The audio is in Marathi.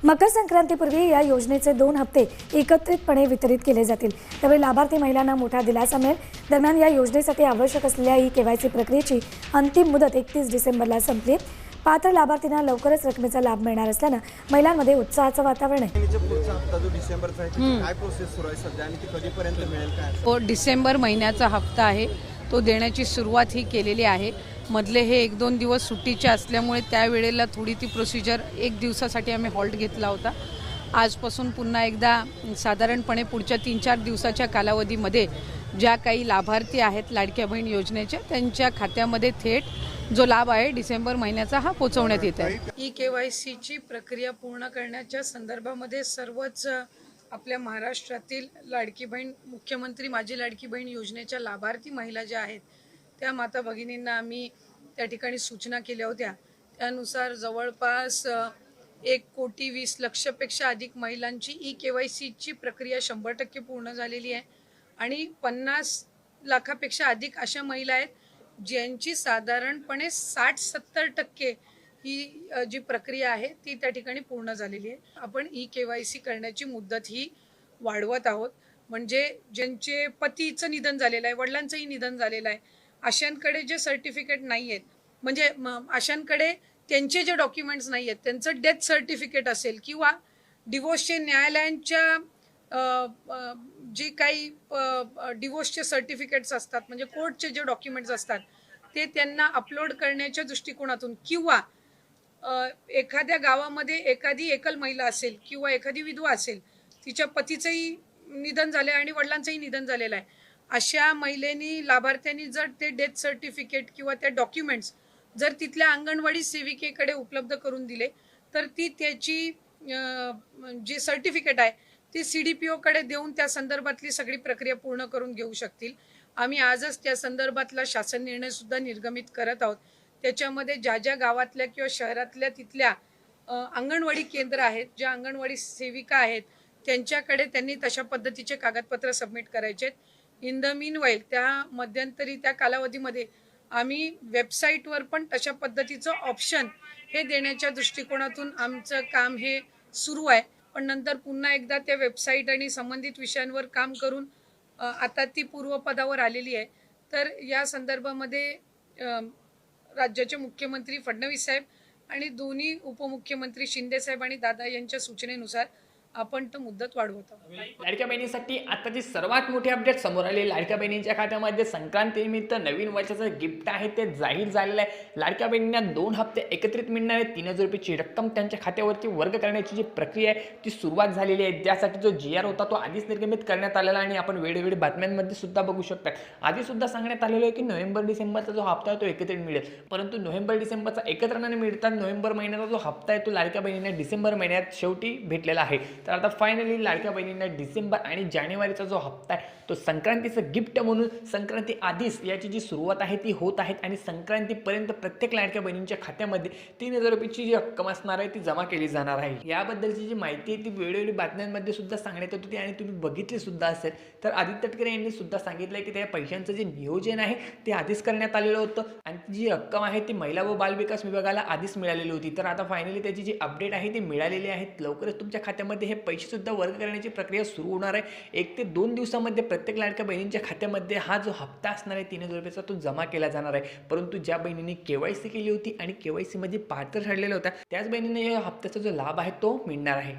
मकर संक्रांतीपूर्वी या योजनेचे 2 हप्ते एकत्रितपणे वितरित केले जातील। त्यावेळी लाभार्थी महिलांना मोठा दिलासा मिळेल। दरम्यान या योजनेसाठी आवश्यक असलेल्या ई-केवायसी प्रक्रियेची अंतिम मुदत 31 डिसेंबरला संपली आहे। पात्र लाभार्थींना लवकरच रकमेचा लाभ मिळणार असल्यानं महिलांमध्ये उत्साहाचं वातावरण आहे। पुढचा हप्ता जो डिसेंबरचा आहे त्याची काय प्रोसेस सुरू आहे सध्या आणि ती कधीपर्यंत मिळेल काय? तो डिसेंबर महिन्याचा हप्ता आहे, तो देण्याची सुरुवात ही केलेली आहे। मधले हे 1-2 दिवस सुट्टीचे असल्यामुळे त्यावेळेला थोडी ती प्रोसिजर 1 दिवसासाठी आम्ही हॉल्ट घेतला होता। आजपासून पुन्हा एकदा साधारणपणे पुढच्या 3-4 दिवसाच्या कालावधीमध्ये ज्या काही लाभार्थी आहेत लाडक्या बहीण योजनेच्या त्यांच्या खात्यामध्ये थेट जो लाभ आहे डिसेंबर महिन्याचा हा पोहोचवण्यात येत आहे। ई-केवायसीची प्रक्रिया पूर्ण करण्याच्या संदर्भामध्ये सर्वच आपल्या महाराष्ट्रातील लाडकी बहीण मुख्यमंत्री माझी लाडकी बहीण योजनेच्या लाभार्थी महिला ज्या आहेत त्या माता भगिनींना आम्ही त्या ठिकाणी सूचना केल्या होत्या। त्यानुसार जवळपास 1,20,00,000पेक्षा अधिक महिलांची ई-केवायसीची प्रक्रिया 100% पूर्ण झालेली आहे आणि 50 लाखापेक्षा अधिक अशा महिला आहेत ज्यांची साधारणपणे 60-70% ही जी प्रक्रिया आहे ती त्या ठिकाणी पूर्ण झालेली आहे। आपण ई-केवायसी करण्याची मुदत ही वाढवत आहोत, म्हणजे ज्यांचे पतीचं निधन झालेलं आहे, वडिलांचंही निधन झालेलं आहे, अशांकडे जे सर्टिफिकेट नाही आहेत, म्हणजे अशांकडे त्यांचे जे डॉक्युमेंट्स नाही आहेत, त्यांचं डेथ सर्टिफिकेट असेल किंवा डिवोर्सचे न्यायालयांच्या जे काही डिवोर्सचे सर्टिफिकेट्स असतात, म्हणजे कोर्टचे जे डॉक्युमेंट्स असतात ते त्यांना अपलोड करण्याच्या दृष्टिकोनातून किंवा एखाद्या गावामध्ये एखादी एकल महिला असेल किंवा एखादी विधवा असेल, तिच्या पतीचंही निधन झालं आहे आणि वडिलांचंही निधन झालेलं आहे, अशा महिलेनी लाभार्थ्यांनी जर ते डेथ सर्टिफिकेट किंवा ते डॉक्युमेंट्स जर तिथल्या अंगणवाडी सेविकेकडे उपलब्ध करून दिले तर ती त्याची जे सर्टिफिकेट आहे ती CDPO देऊन त्या संदर्भातली सगळी प्रक्रिया पूर्ण करून घेऊ शकतील। आम्ही आजच त्या संदर्भातला शासन निर्णय सुद्धा निर्गमित करत आहोत। त्याच्यामध्ये ज्या ज्या गावातल्या किंवा शहरातल्या तिथल्या अंगणवाडी केंद्र आहेत, ज्या अंगणवाडी सेविका आहेत त्यांच्याकडे त्यांनी तशा पद्धतीचे कागदपत्र सबमिट करायचे। इन द मीन वाईल त्या मध्यंतरी त्या कालावधीमध्ये आम्ही वेबसाईटवर पण तशा पद्धतीचं ऑप्शन हे देण्याच्या दृष्टिकोनातून आमचं काम हे सुरू आहे। पण नंतर पुन्हा एकदा त्या वेबसाईट आणि संबंधित विषयांवर काम करून आता ती पूर्वपदावर आलेली आहे। तर या संदर्भामध्ये राज्याचे मुख्यमंत्री फडणवीस साहेब आणि दोन्ही उपमुख्यमंत्री शिंदे साहेब आणि दादा यांच्या सूचनेनुसार आपण तो मुदत वाढवत आहोत। लाडक्या बहिणीसाठी आताची सर्वात मोठी अपडेट समोर आली। लाडक्या बहिणींच्या खात्यामध्ये संक्रांतीनिमित्त नवीन वर्षाचं गिफ्ट आहे ते जाहीर झालेलं आहे। लाडक्या बहिणींना 2 हप्ते एकत्रित मिळणार आहे। 3,000 रुपयाची रक्कम त्यांच्या खात्यावरती वर्ग करण्याची जी प्रक्रिया आहे ती सुरुवात झालेली आहे। त्यासाठी जो GR होता तो आधीच निर्गमित करण्यात आलेला आणि आपण वेळोवेळी बातम्यांमध्ये सुद्धा बघू शकता। आधी सुद्धा सांगण्यात आलेलं आहे की नोव्हेंबर-डिसेंबरचा जो हप्ता आहे तो एकत्रित मिळेल, परंतु नोव्हेंबर-डिसेंबरचा एकत्र न मिळतात नोव्हेंबर महिन्याचा जो हप्ता आहे तो लाडक्या बहिणींना डिसेंबर महिन्यात शेवटी भेटलेला आहे। तर आता फायनली लाडक्या बहिणींना डिसेंबर आणि जानेवारीचा जो हप्ता आहे तो संक्रांतीचं गिफ्ट म्हणून संक्रांती आधीच याची जी सुरुवात आहे ती होत आहे आणि संक्रांतीपर्यंत प्रत्येक लाडक्या बहिणींच्या खात्यामध्ये 3,000 रुपयाची जी रक्कम असणार आहे ती जमा केली जाणार आहे। याबद्दलची जी माहिती आहे ती वेळोवेळी बातम्यांमध्ये सुद्धा सांगण्यात येत होती आणि तुम्ही बघितली सुद्धा असेल। तर आदित्य तटकरे यांनी सुद्धा सांगितलं की त्या पैशांचं जे नियोजन आहे ते आधीच करण्यात आलेलं होतं आणि जी रक्कम आहे ती महिला व बालविकास विभागाला आधीच मिळालेली होती। तर आता फायनली त्याची जी अपडेट आहे ती मिळालेली आहे। लवकरच तुमच्या खात्यामध्ये हे पैसे सुद्धा वर्ग करण्याची प्रक्रिया सुरू होणार आहे। 1 ते 2 दिवसामध्ये प्रत्येक लाडक्या बहिणींच्या खात्यामध्ये हा जो हप्ता असणार आहे 3,000 रुपयाचा तो जमा केला जाणार आहे। परंतु ज्या बहिणींनी KYC केली होती आणि KYC मध्ये पात्र ठरलेल्या होत्या त्याच बहिणींना या हप्त्याचा जो लाभ आहे तो मिळणार आहे।